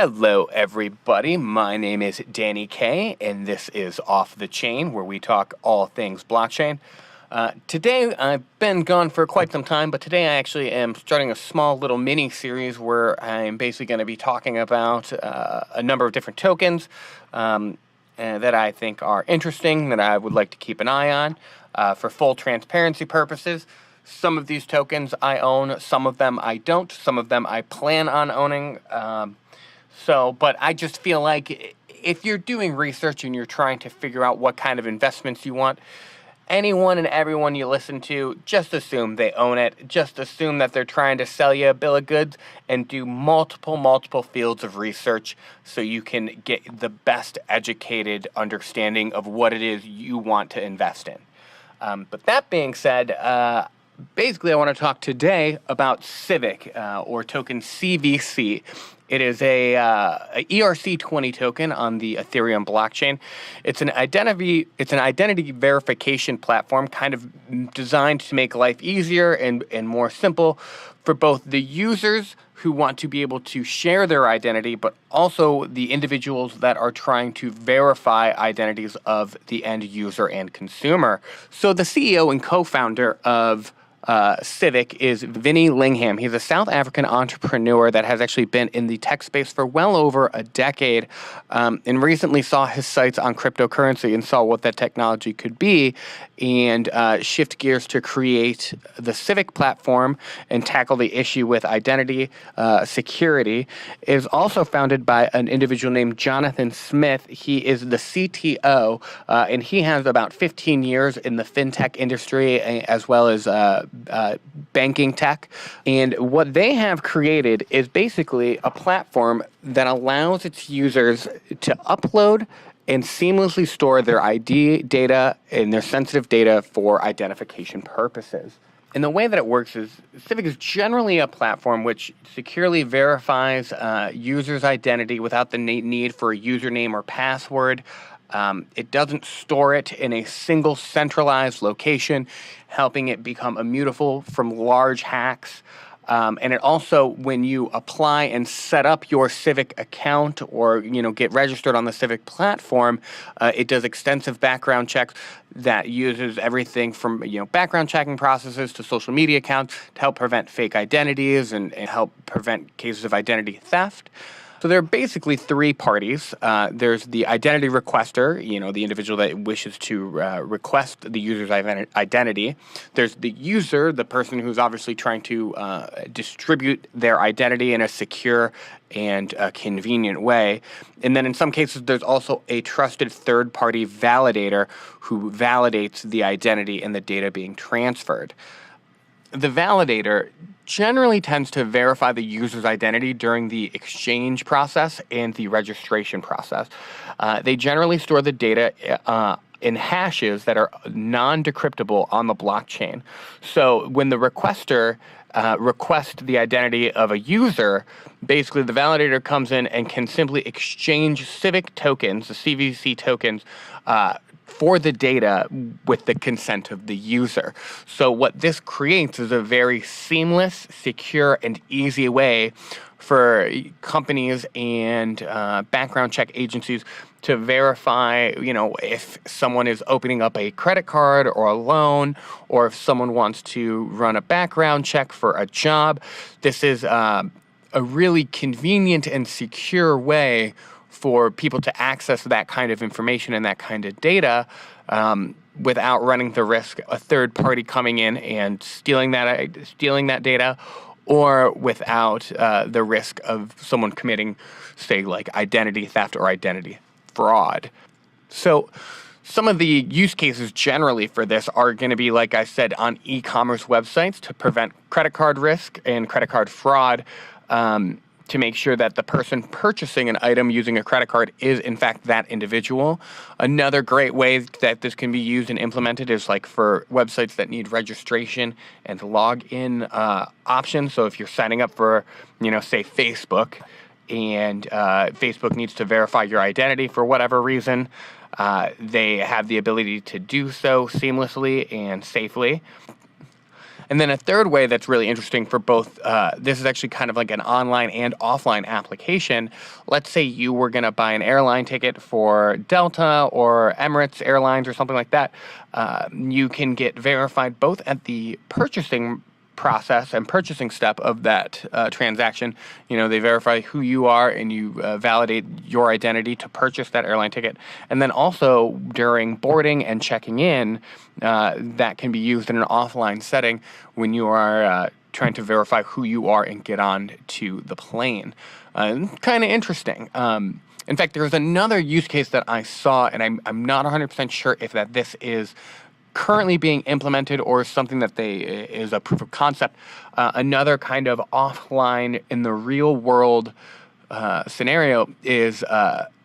Hello, everybody. My name is Danny K, and this is Off the Chain, where we talk all things blockchain. Today, I've been gone for quite some time, but today I actually am starting a small little mini-series where I'm basically going to be talking about a number of different tokens that I think are interesting, that I would like to keep an eye on. For full transparency purposes, some of these tokens I own, some of them I don't, some of them I plan on owning. But I just feel like if you're doing research and you're trying to figure out what kind of investments you want, anyone and everyone you listen to, just assume they own it. Just assume that they're trying to sell you a bill of goods, and do multiple fields of research so you can get the best educated understanding of what it is you want to invest in. But that being said, basically I want to talk today about Civic, or token CVC. It is a ERC20 token on the Ethereum blockchain. It's an identity verification platform, kind of designed to make life easier and more simple for both the users who want to be able to share their identity, but also the individuals that are trying to verify identities of the end user and consumer. So the CEO and co-founder of Civic is Vinny Lingham. He's a South African entrepreneur that has actually been in the tech space for well over a decade, and recently saw his sights on cryptocurrency and saw what that technology could be, and shift gears to create the Civic platform and tackle the issue with identity security. It is also founded by an individual named Jonathan Smith. He is the CTO, and he has about 15 years in the fintech industry, as well as banking tech. And what they have created is basically a platform that allows its users to upload and seamlessly store their ID data and their sensitive data for identification purposes. And the way that it works is Civic is generally a platform which securely verifies users' identity without the need for a username or password. It doesn't store it in a single centralized location, helping it become immutable from large hacks. And it also, when you apply and set up your Civic account or, get registered on the Civic platform, it does extensive background checks that uses everything from, background checking processes to social media accounts to help prevent fake identities and help prevent cases of identity theft. So there are basically three parties. There's the identity requester, the individual that wishes to request the user's identity. There's the user, the person who's obviously trying to distribute their identity in a secure and convenient way. And then in some cases, there's also a trusted third-party validator who validates the identity and the data being transferred. The validator generally tends to verify the user's identity during the exchange process and the registration process. They generally store the data in hashes that are non-decryptable on the blockchain. So when the requester requests the identity of a user, basically the validator comes in and can simply exchange Civic tokens, the CVC tokens, for the data with the consent of the user. So what this creates is a very seamless, secure, and easy way for companies and background check agencies to verify, if someone is opening up a credit card or a loan, or if someone wants to run a background check for a job. This is a really convenient and secure way for people to access that kind of information and that kind of data without running the risk of a third party coming in and stealing that data, or without the risk of someone committing, say, like identity theft or identity fraud. So some of the use cases generally for this are going to be, like I said, on e-commerce websites to prevent credit card risk and credit card fraud, to make sure that the person purchasing an item using a credit card is, in fact, that individual. Another great way that this can be used and implemented is like for websites that need registration and login options. So if you're signing up for, say, Facebook, and Facebook needs to verify your identity for whatever reason, they have the ability to do so seamlessly and safely. And then a third way that's really interesting for both, this is actually kind of like an online and offline application. Let's say you were going to buy an airline ticket for Delta or Emirates Airlines or something like that. You can get verified both at the purchasing process and purchasing step of that transaction. They verify who you are and you validate your identity to purchase that airline ticket. And then also during boarding and checking in, that can be used in an offline setting when you are trying to verify who you are and get on to the plane. Kind of interesting. In fact, there's another use case that I saw, and I'm not 100% sure if this is currently being implemented or something that is a proof of concept. Another kind of offline in the real world scenario is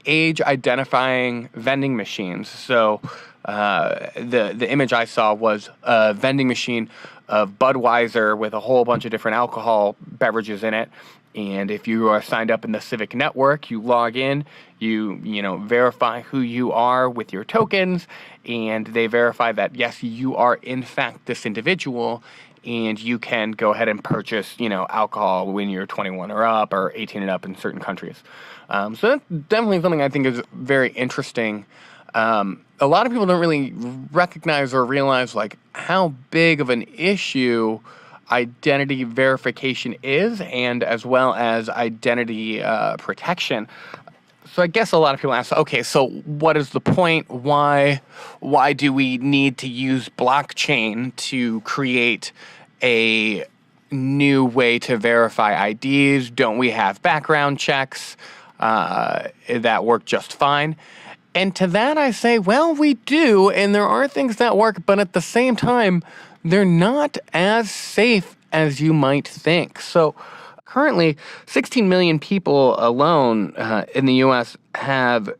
age identifying vending machines. So the image I saw was a vending machine of Budweiser with a whole bunch of different alcohol beverages in it. And if you are signed up in the Civic network, you log in, you verify who you are with your tokens, and they verify that, yes, you are in fact this individual, and you can go ahead and purchase, alcohol when you're 21 or up or 18 and up in certain countries. So that's definitely something I think is very interesting. A lot of people don't really recognize or realize how big of an issue identity verification is, and as well as identity protection. So I guess a lot of people ask, okay, so what is the point? Why do we need to use blockchain to create a new way to verify IDs? Don't we have background checks that work just fine? And to that I say, well, we do, and there are things that work, but at the same time, they're not as safe as you might think. So currently, 16 million people alone in the U.S. have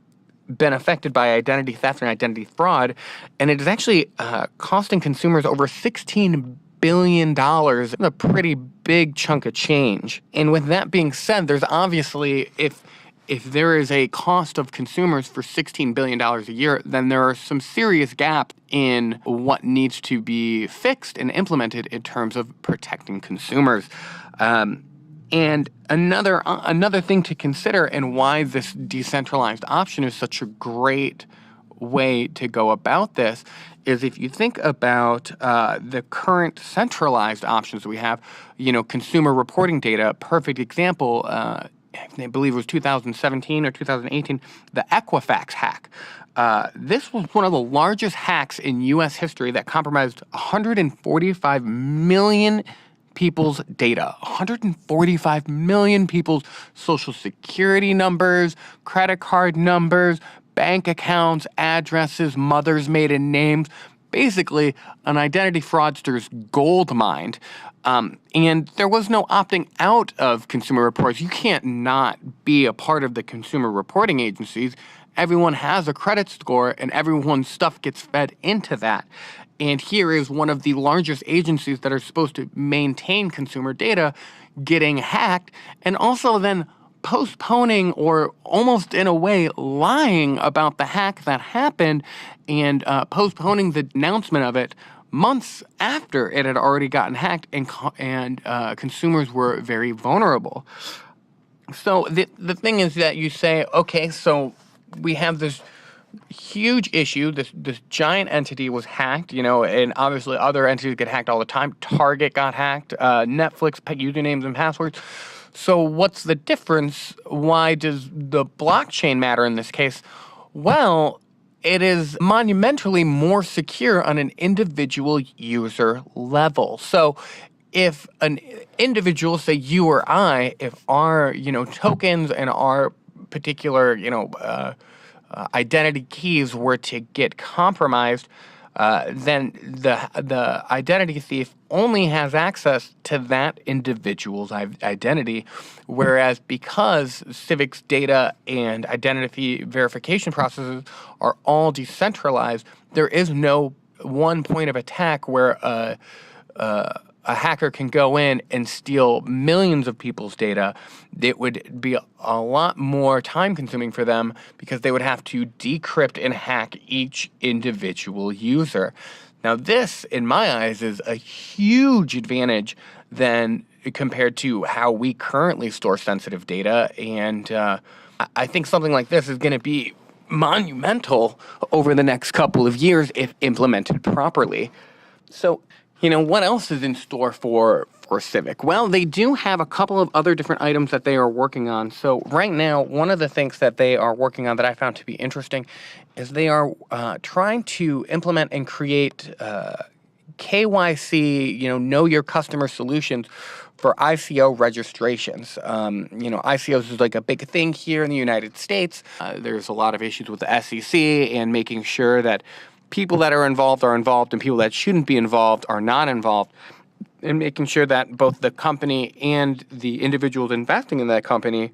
been affected by identity theft and identity fraud, and it is actually costing consumers over $16 billion, a pretty big chunk of change. And with that being said, there's obviously, if there is a cost of consumers for $16 billion a year, then there are some serious gaps in what needs to be fixed and implemented in terms of protecting consumers. And another thing to consider, and why this decentralized option is such a great way to go about this, is if you think about the current centralized options that we have, consumer reporting data, perfect example, I believe it was 2017 or 2018, the Equifax hack. This was one of the largest hacks in U.S. history that compromised 145 million people's data, 145 million people's social security numbers, credit card numbers, bank accounts, addresses, mothers' maiden names, basically an identity fraudster's gold mine. And there was no opting out of consumer reports. You can't not be a part of the consumer reporting agencies. Everyone has a credit score, and everyone's stuff gets fed into that. And here is one of the largest agencies that are supposed to maintain consumer data getting hacked, and also then postponing, or almost in a way lying about the hack that happened, and postponing the announcement of it months after it had already gotten hacked, and consumers were very vulnerable. So the thing is that you say, okay, so we have this huge issue, this giant entity was hacked, and obviously other entities get hacked all the time. Target got hacked, Netflix usernames and passwords. So what's the difference? Why does the blockchain matter in this case? Well, it is monumentally more secure on an individual user level. So if an individual, say you or I, if our, tokens and our particular, identity keys were to get compromised, then the identity thief only has access to that individual's identity, whereas because Civic's data and identity verification processes are all decentralized, there is no one point of attack where a hacker can go in and steal millions of people's data. It would be a lot more time consuming for them because they would have to decrypt and hack each individual user. Now, this, in my eyes, is a huge advantage than compared to how we currently store sensitive data. And I think something like this is going to be monumental over the next couple of years if implemented properly. So, what else is in store for Civic? Well, they do have a couple of other different items that they are working on. So right now, one of the things that they are working on that I found to be interesting is they are trying to implement and create KYC, know your customer solutions for ICO registrations. ICOs is like a big thing here in the United States. There's a lot of issues with the SEC and making sure that people that are involved and people that shouldn't be involved are not involved, and making sure that both the company and the individuals investing in that company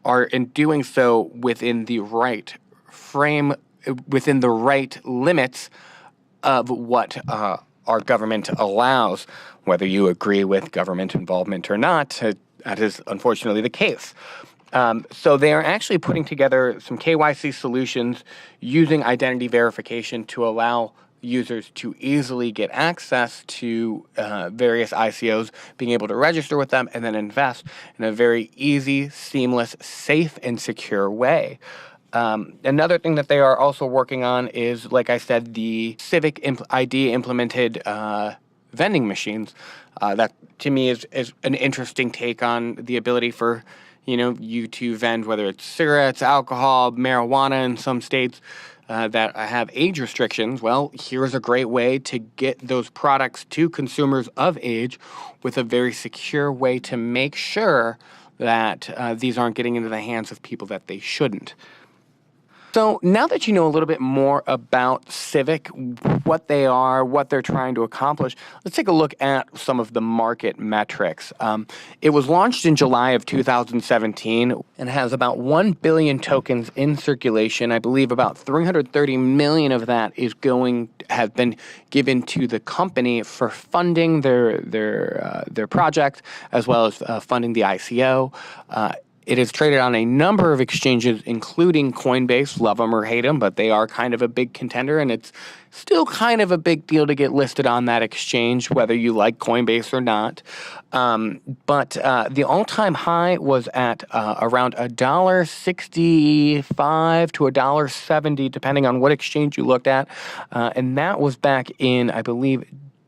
are in doing so within the right frame, within the right limits of what our government allows. Whether you agree with government involvement or not, that is unfortunately the case. So they are actually putting together some KYC solutions using identity verification to allow users to easily get access to various ICOs, being able to register with them and then invest in a very easy, seamless, safe, and secure way. Another thing that they are also working on is, like I said, the Civic ID implemented vending machines. That to me is an interesting take on the ability for you to vend, whether it's cigarettes, alcohol, marijuana in some states that have age restrictions. Well, here's a great way to get those products to consumers of age with a very secure way to make sure that these aren't getting into the hands of people that they shouldn't. So now that you know a little bit more about Civic, what they are, what they're trying to accomplish, let's take a look at some of the market metrics. It was launched in July of 2017 and has about 1 billion tokens in circulation. I believe about 330 million of that have been given to the company for funding their project, as well as funding the ICO. It is traded on a number of exchanges, including Coinbase. Love them or hate them, but they are kind of a big contender, and it's still kind of a big deal to get listed on that exchange, whether you like Coinbase or not. But the all-time high was at around $1.65 to $1.70, depending on what exchange you looked at, and that was back in, I believe,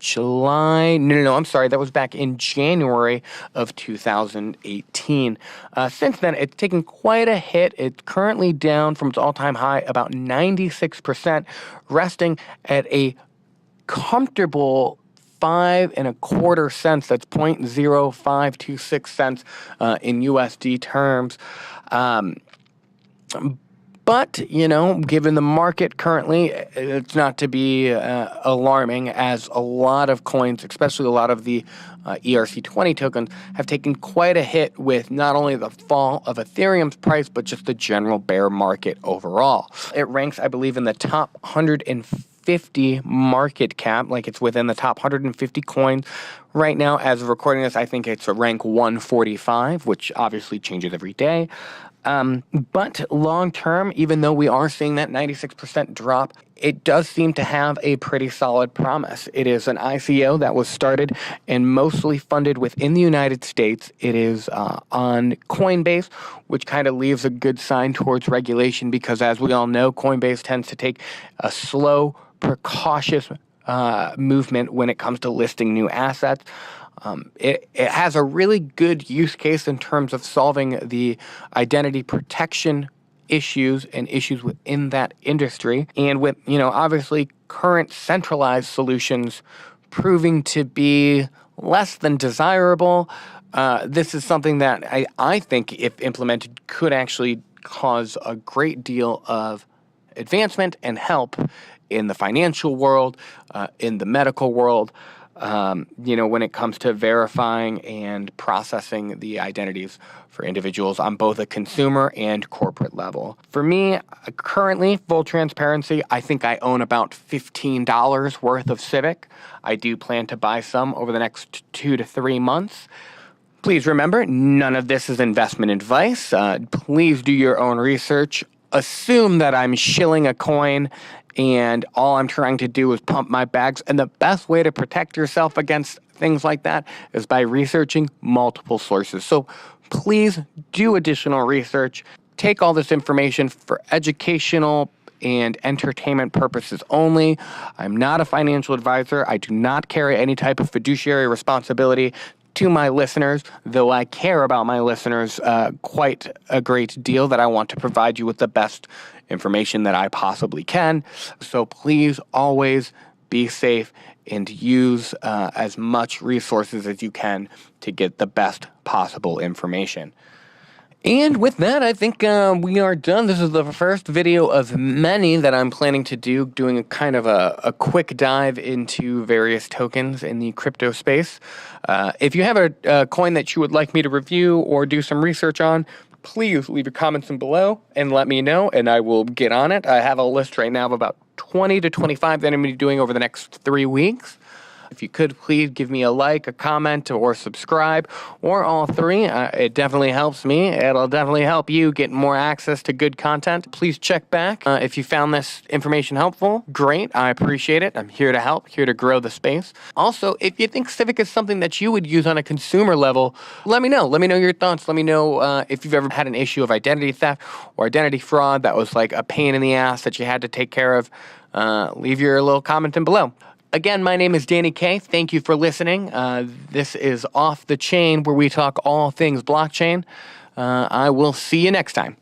that was back in January of 2018. Since then, it's taken quite a hit. It's currently down from its all-time high about 96%, resting at a comfortable 5.25 cents. That's 0.0526 cents in USD terms. But, given the market currently, it's not to be alarming, as a lot of coins, especially a lot of the ERC20 tokens, have taken quite a hit with not only the fall of Ethereum's price, but just the general bear market overall. It ranks, I believe, in the top 150 market cap, like it's within the top 150 coins. Right now, as of recording this, I think it's a rank 145, which obviously changes every day. But long term, even though we are seeing that 96% drop, it does seem to have a pretty solid promise. It is an ICO that was started and mostly funded within the United States. It is on Coinbase, which kind of leaves a good sign towards regulation because, as we all know, Coinbase tends to take a slow, precautious movement when it comes to listing new assets. It has a really good use case in terms of solving the identity protection issues and issues within that industry. And with, obviously current centralized solutions proving to be less than desirable, this is something that I think, if implemented, could actually cause a great deal of advancement and help in the financial world, in the medical world, when it comes to verifying and processing the identities for individuals on both a consumer and corporate level. For me, currently, full transparency, I think I own about $15 worth of Civic. I do plan to buy some over the next 2 to 3 months. Please remember, none of this is investment advice. Please do your own research. Assume that I'm shilling a coin and all I'm trying to do is pump my bags. And the best way to protect yourself against things like that is by researching multiple sources. So please do additional research. Take all this information for educational and entertainment purposes only. I'm not a financial advisor. I do not carry any type of fiduciary responsibility to my listeners, though I care about my listeners quite a great deal, that I want to provide you with the best information that I possibly can. So please always be safe and use as much resources as you can to get the best possible information. And with that, I think we are done. This is the first video of many that I'm planning to do, doing a kind of a quick dive into various tokens in the crypto space. If you have a coin that you would like me to review or do some research on, please leave your comments in below and let me know, and I will get on it. I have a list right now of about 20 to 25 that I'm going to be doing over the next 3 weeks. If you could, please give me a like, a comment, or subscribe, or all three. It definitely helps me. It'll definitely help you get more access to good content. Please check back if you found this information helpful. Great. I appreciate it. I'm here to help, here to grow the space. Also, if you think Civic is something that you would use on a consumer level, let me know. Let me know your thoughts. Let me know if you've ever had an issue of identity theft or identity fraud that was like a pain in the ass that you had to take care of. Leave your little comment in below. Again, my name is Danny K. Thank you for listening. This is Off the Chain, where we talk all things blockchain. I will see you next time.